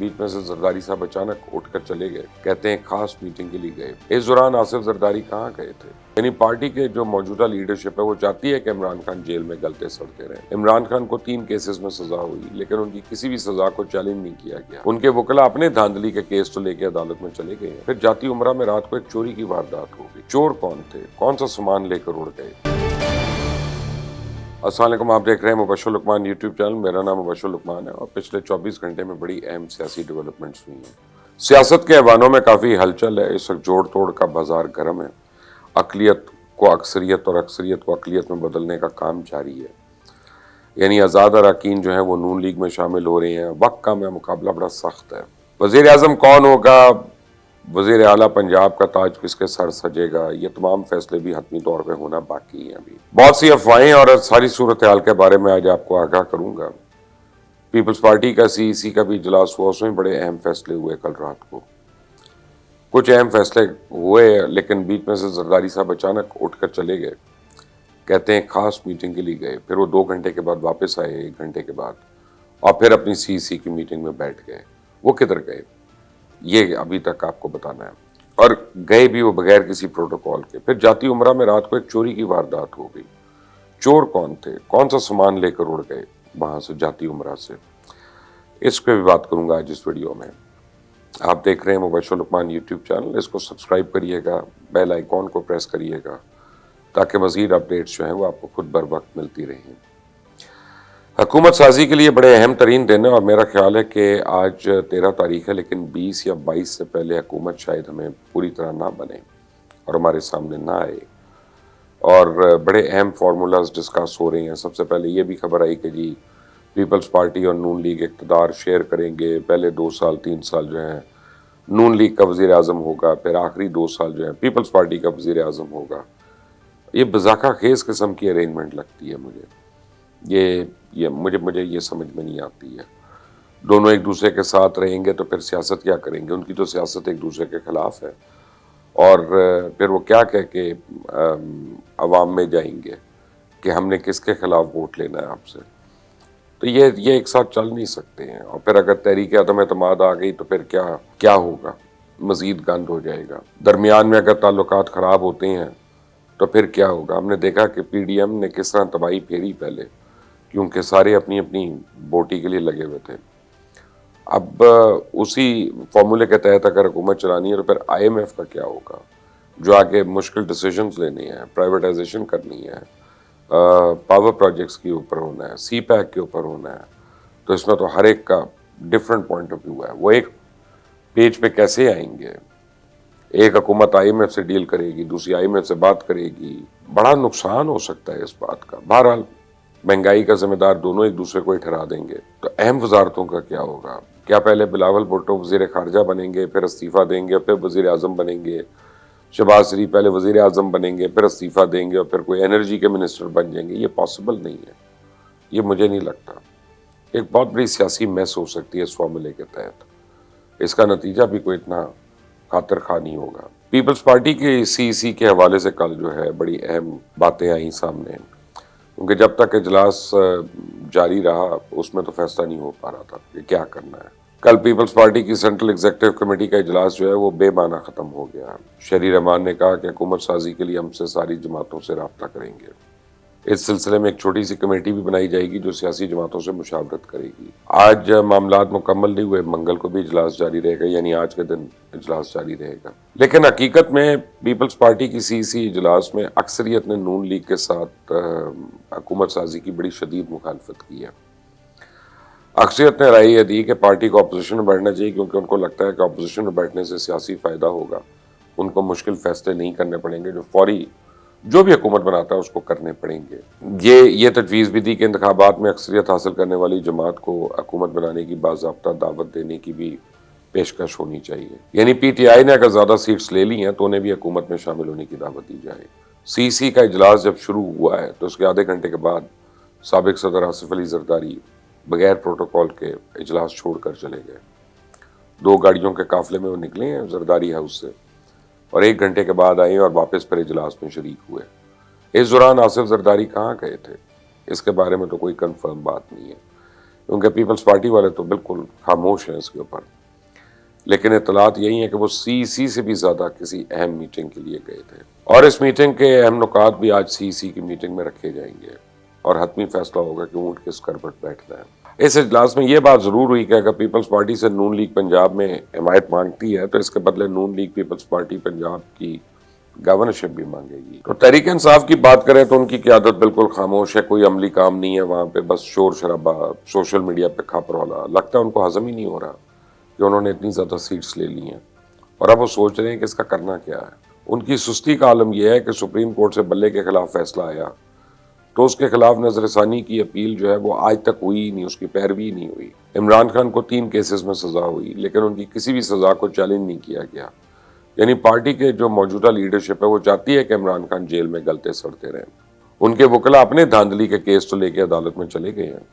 बीच में से जरदारी साहब अचानक उठकर चले गए, कहते हैं खास मीटिंग के लिए गए। इस दौरान आसिफ जरदारी कहाँ गए थे? यानी पार्टी के जो मौजूदा लीडरशिप है वो चाहती है कि इमरान खान जेल में गलते सड़ते रहे। इमरान खान को 3 केसेस में सजा हुई, लेकिन उनकी किसी भी सजा को चैलेंज नहीं किया गया। उनके वकील अपने धांधली के केस तो लेके अदालत में चले गए। फिर जाती उमरा में रात को एक चोरी की वारदात हो गई। चोर कौन थे? कौन सा सामान लेकर उड़ गए? अस्सलाम वालेकुम, आप देख रहे हैं मुबश्शिर लुकमान यूट्यूब चैनल। मेरा नाम मुबश्शिर लुकमान है और पिछले 24 घंटे में बड़ी अहम सियासी डेवलपमेंट्स हुई हैं। सियासत के ऐवानों में काफ़ी हलचल है। इस वक्त जोड़ तोड़ का बाजार गर्म है। अक़लियत को अक्सरियत और अक्सरियत को अक़लियत में बदलने का काम जारी है। यानी आज़ाद अरकान जो है वो नून लीग में शामिल हो रहे हैं। वक्त का में मुकाबला बड़ा सख्त है। वज़ीर आज़म कौन होगा, वज़ीर आला पंजाब का ताज किसके सर सजेगा, ये तमाम फैसले भी हतमी तौर पे होना बाकी हैं। अभी बहुत सी अफवाहें और सारी सूरत हाल के बारे में आज आपको आगाह करूंगा। पीपल्स पार्टी का सीईसी का भी इजलास हुआ, उसमें बड़े अहम फैसले हुए। कल रात को कुछ अहम फैसले हुए, लेकिन बीच में से जरदारी साहब अचानक उठकर चले गए, कहते हैं खास मीटिंग के लिए गए। फिर वो 2 घंटे के बाद वापस आए, 1 घंटे के बाद, और फिर अपनी सीईसी की मीटिंग में बैठ गए। वो किधर गए ये अभी तक आपको बताना है, और गए भी वो बगैर किसी प्रोटोकॉल के। फिर जाती उमरा में रात को एक चोरी की वारदात हो गई। चोर कौन थे? कौन सा सामान लेकर उड़ गए वहां से, जाती उमरा से? इस पे भी बात करूंगा आज इस वीडियो में। आप देख रहे हैं मुबश्शिर लुकमान यूट्यूब चैनल। इसको सब्सक्राइब करिएगा, बेल आइकॉन को प्रेस करिएगा, ताकि मज़ीद अपडेट्स जो हैं वो आपको खुद बर वक्त मिलती रहें। हुकूमत साजी के लिए बड़े अहम तरीन दिन है, और मेरा ख्याल है कि आज 13 तारीख है, लेकिन 20 या 22 से पहले हुकूमत शायद हमें पूरी तरह ना बने और हमारे सामने ना आए। और बड़े अहम फार्मूलाज डिस्कस हो रहे हैं। सबसे पहले ये भी खबर आई कि जी पीपल्स पार्टी और नून लीग इक़्तिदार शेयर करेंगे। पहले 2 साल 3 साल जो है नून लीग का वज़ीर आज़म होगा, फिर आखिरी 2 साल जो है पीपल्स पार्टी का वज़ीर आज़म होगा। ये बज़ाका खेज़ किस्म की अरेंजमेंट लगती है मुझे। मुझे ये समझ में नहीं आती है। दोनों एक दूसरे के साथ रहेंगे तो फिर सियासत क्या करेंगे? उनकी तो सियासत एक दूसरे के खिलाफ है, और फिर वो क्या कह के अवाम में जाएंगे कि हमने किसके खिलाफ वोट लेना है आपसे? तो ये एक साथ चल नहीं सकते हैं। और फिर अगर तहरीक अदम एतमाद आ गई तो फिर क्या होगा? मज़ीद गंद हो जाएगा। दरमियान में अगर ताल्लुकात ख़राब होते हैं तो फिर क्या होगा? हमने देखा कि PDM ने किस तरह तबाही फेरी पहले, क्योंकि सारे अपनी अपनी बोटी के लिए लगे हुए थे। अब उसी फॉर्मूले के तहत अगर हुकूमत चलानी है तो फिर IMF का क्या होगा, जो आगे मुश्किल डिसीजंस लेने हैं, प्राइवेटाइजेशन करनी है, पावर प्रोजेक्ट्स के ऊपर होना है, CPEC के ऊपर होना है। तो इसमें तो हर एक का डिफरेंट पॉइंट ऑफ व्यू है। वो एक पेज पे कैसे आएंगे? एक हुकूमत IMF से डील करेगी, दूसरी IMF से बात करेगी। बड़ा नुकसान हो सकता है इस बात का। बहरहाल महंगाई का जिम्मेदार दोनों एक दूसरे को ही ठहरा देंगे। तो अहम वजारतों का क्या होगा? क्या पहले बिलावल भुट्टो वज़ीर ख़ारजा बनेंगे, फिर इस्तीफ़ा देंगे, फिर वज़ीर आज़म बनेंगे? शहबाज शरीफ पहले वज़ीर आज़म बनेंगे, फिर इस्तीफ़ा देंगे, और फिर कोई एनर्जी के मिनिस्टर बन जाएंगे? ये पॉसिबल नहीं है, ये मुझे नहीं लगता। एक बहुत बड़ी सियासी मैस हो सकती है इस फॉर्मूले के तहत। इसका नतीजा भी कोई इतना खातिर खा नहीं होगा। पीपल्स पार्टी के CEC के हवाले से कल जो है बड़ी अहम बातें आई सामने, क्योंकि जब तक इजलास जारी रहा उसमें तो फैसला नहीं हो पा रहा था कि क्या करना है। कल पीपल्स पार्टी की सेंट्रल एग्जीक्यूटिव कमेटी का इजलास जो है वो बेमाना ख़त्म हो गया। शहरी रहमान ने कहा कि हुकूमत साजी के लिए हमसे सारी जमातों से रब्ता करेंगे। इस सिलसिले में एक छोटी सी कमेटी भी बनाई जाएगी जो सियासी जमातों से मुशावरत करेगी। आज मामलात मुकम्मल नहीं हुए, मंगल को भी इजलास जारी रहेगा, यानी आज के दिन इजलास जारी रहेगा। लेकिन हकीकत में पीपल्स पार्टी की CEC इजलास में अक्सरियत ने नून लीग के साथ हुकूमत साजी की बड़ी शदीद मुखालफत की है। अक्सरियत ने राय यह दी कि पार्टी को अपोजिशन में बैठना चाहिए, क्योंकि उनको लगता है कि अपोजिशन में बैठने से सियासी फ़ायदा होगा। उनको मुश्किल फैसले नहीं करने पड़ेंगे, जो फौरी जो भी हुकूमत बनाता है उसको करने पड़ेंगे। ये तजवीज़ भी दी कि इंतखाबात में अक्सरियत हासिल करने वाली जमात को हुकूमत बनाने की बाज़ाब्ता दावत देने की भी पेशकश होनी चाहिए। यानी PTI ने अगर ज़्यादा सीट्स ले ली हैं तो उन्हें भी हुकूमत में शामिल होने की दावत दी जाए। CEC का इजलास जब शुरू हुआ है तो उसके आधे घंटे के बाद साबिक सदर आसिफ अली जरदारी बगैर प्रोटोकॉल के इजलास छोड़कर चले गए। 2 गाड़ियों के काफिले में वो निकले हैं जरदारी हाउस से, और 1 घंटे के बाद आए और वापस फिर इजलास में शरीक हुए। इस दौरान आसिफ जरदारी कहाँ गए थे इसके बारे में तो कोई कंफर्म बात नहीं है। کیونکہ پیپلز پارٹی والے تو بالکل خاموش ہیں اس کے اوپر، لیکن اطلاعات یہی ہیں کہ وہ سی سے بھی زیادہ کسی اہم میٹنگ کے لیے گئے تھے، اور اس میٹنگ کے اہم نکات بھی آج سی کی میٹنگ میں رکھے جائیں گے اور حتمی فیصلہ ہوگا کہ اونٹ کس کر پر بیٹھنا ہے۔ اس اجلاس میں یہ بات ضرور ہوئی کہ اگر پیپلز پارٹی سے نون لیگ پنجاب میں حمایت مانگتی ہے تو اس کے بدلے نون لیگ پیپلز پارٹی پنجاب کی گورنرشپ بھی مانگے گی۔ تو تحریک انصاف کی بات کریں تو ان کی قیادت بالکل خاموش ہے، کوئی عملی کام نہیں ہے وہاں پہ، بس شور شرابہ، سوشل میڈیا پہ کھپ رولا، لگتا ہے ان کو ہضم ہی نہیں ہو رہا کہ انہوں نے اتنی زیادہ سیٹس لے لی ہیں، اور اب وہ سوچ رہے ہیں کہ اس کا کرنا کیا ہے۔ ان کی سستی کا عالم یہ ہے کہ سپریم کورٹ سے بلے کے خلاف فیصلہ آیا تو اس کے خلاف نظر ثانی کی اپیل جو ہے وہ آج تک ہوئی ہی نہیں، اس کی پیروی نہیں ہوئی۔ عمران خان کو 3 کیسز میں سزا ہوئی، لیکن ان کی کسی بھی سزا کو چیلنج نہیں کیا گیا۔ یعنی پارٹی کے جو موجودہ لیڈرشپ ہے وہ چاہتی ہے کہ عمران خان جیل میں گلتے سڑتے رہیں۔ ان کے وکلا اپنے دھاندلی کے کیس تو لے کے عدالت میں چلے گئے ہیں،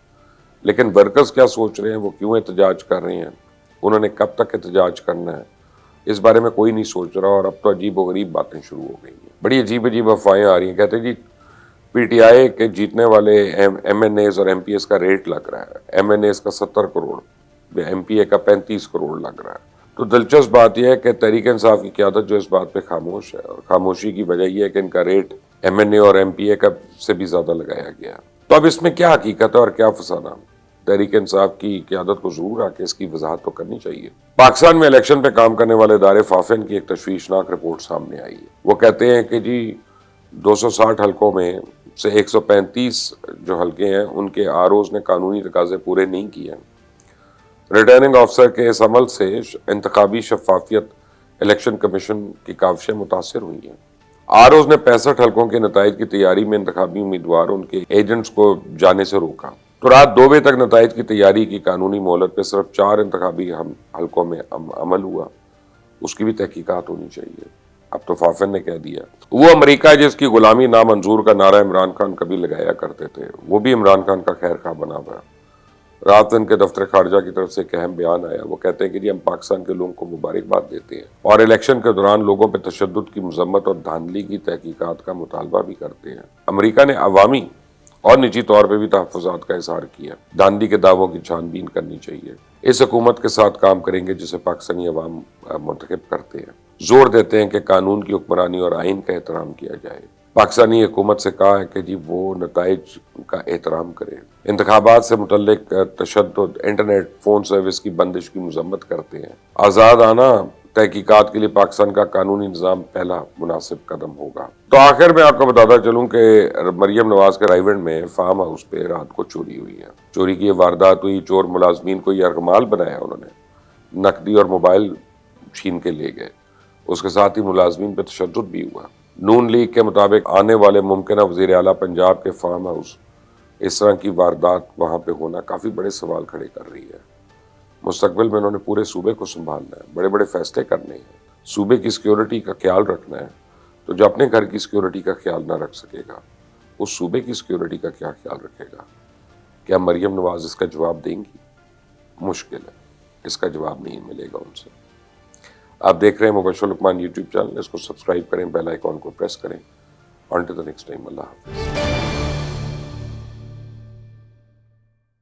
لیکن ورکرز کیا سوچ رہے ہیں، وہ کیوں احتجاج کر رہے ہیں، انہوں نے کب تک احتجاج کرنا ہے، اس بارے میں کوئی نہیں سوچ رہا، اور اب تو عجیب و غریب باتیں شروع ہو گئی ہیں، بڑی عجیب افواہیں آ رہی ہیں۔ کہتے ہیں جی پی ٹی آئی کے جیتنے والے ایم این ایز اور ایم پی ایس کا ریٹ لگ رہا ہے، ایم این ایز کا 70 کروڑ، ایم پی اے کا 35 کروڑ لگ رہا ہے۔ تو دلچسپ بات یہ ہے کہ تحریک انصاف کی قیادت جو اس بات پہ خاموش ہے، اور خاموشی کی وجہ یہ ہے کہ ان کا ریٹ ایم این اے اور ایم پی اے کا سے بھی زیادہ لگایا گیا۔ تو اب اس میں کیا حقیقت ہے اور کیا فسانہ؟ تحریک انصاف کی قیادت کو ضرور آ کے اس کی وضاحت تو کرنی چاہیے۔ پاکستان میں الیکشن پہ کام کرنے والے ادارے فافن کی ایک تشویشناک رپورٹ سامنے آئی ہے۔ وہ کہتے ہیں کہ جی 260 حلقوں میں سے 135 جو حلقے ہیں ان کے آروز نے قانونی تقاضے پورے نہیں کیے۔ ریٹرننگ آفیسر کے اس عمل سے انتخابی شفافیت الیکشن کمیشن کی کاوشیں متاثر ہوئی ہیں۔ آروز نے 65 حلقوں کے نتائج کی تیاری میں انتخابی امیدوار ان کے ایجنٹس کو جانے سے روکا، تو رات 2 بجے تک نتائج کی تیاری کی قانونی مہلت پہ صرف 4 انتخابی حلقوں میں عمل ہوا۔ اس کی بھی تحقیقات ہونی چاہیے۔ اب تو فافن نے کہہ دیا، وہ امریکہ جس کی غلامی نامنظور کا نعرہ عمران خان کبھی لگایا کرتے تھے، وہ بھی عمران خان کا خیر خواہ بنا ہوا ہے۔ رات ان کے دفتر خارجہ کی طرف سے ایک اہم بیان آیا، وہ کہتے ہیں کہ جی ہم پاکستان کے لوگوں کو مبارکباد دیتے ہیں اور الیکشن کے دوران لوگوں پہ تشدد کی مذمت اور دھاندلی کی تحقیقات کا مطالبہ بھی کرتے ہیں۔ امریکہ نے عوامی اور نجی طور پہ بھی تحفظات کا اظہار کیا، دھاندلی کے دعووں کی چھان بین کرنی چاہیے۔ اس حکومت کے ساتھ کام کریں گے جسے پاکستانی عوام منتخب کرتے ہیں، زور دیتے ہیں کہ قانون کی حکمرانی اور آئین کا احترام کیا جائے۔ پاکستانی حکومت سے کہا ہے کہ جی وہ نتائج کا احترام کرے، انتخابات سے متعلق تشدد، انٹرنیٹ فون سروس کی بندش کی مذمت کرتے ہیں۔ آزادانہ تحقیقات کے لیے پاکستان کا قانونی نظام پہلا مناسب قدم ہوگا۔ تو آخر میں آپ کو بتاتا چلوں کہ مریم نواز کے رائیونڈ میں فارم ہاؤس پہ رات کو چوری ہوئی ہے۔ چوری کی یہ واردات ہوئی، چور ملازمین کو یہ ارغمال بنایا، انہوں نے نقدی اور موبائل چھین کے لے گئے، اس کے ساتھ ہی ملازمین پہ تشدد بھی ہوا۔ نون لیگ کے مطابق آنے والے ممکنہ وزیر اعلیٰ پنجاب کے فارم ہاؤس اس طرح کی واردات وہاں پہ ہونا کافی بڑے سوال کھڑے کر رہی ہے۔ مستقبل میں انہوں نے پورے صوبے کو سنبھالنا ہے، بڑے بڑے فیصلے کرنے ہیں، صوبے کی سیکیورٹی کا خیال رکھنا ہے۔ تو جو اپنے گھر کی سیکیورٹی کا خیال نہ رکھ سکے گا، اس صوبے کی سیکیورٹی کا کیا خیال رکھے گا؟ کیا مریم نواز اس کا جواب دیں گی؟ مشکل ہے، اس کا جواب نہیں ملے گا ان سے۔ آپ دیکھ رہے ہیں مبشر لقمان یوٹیوب چینل، اس کو سبسکرائب کریں، بیل آئیکن کو پریس کریں۔ انٹل دی نیکسٹ ٹائم، اللہ حافظ۔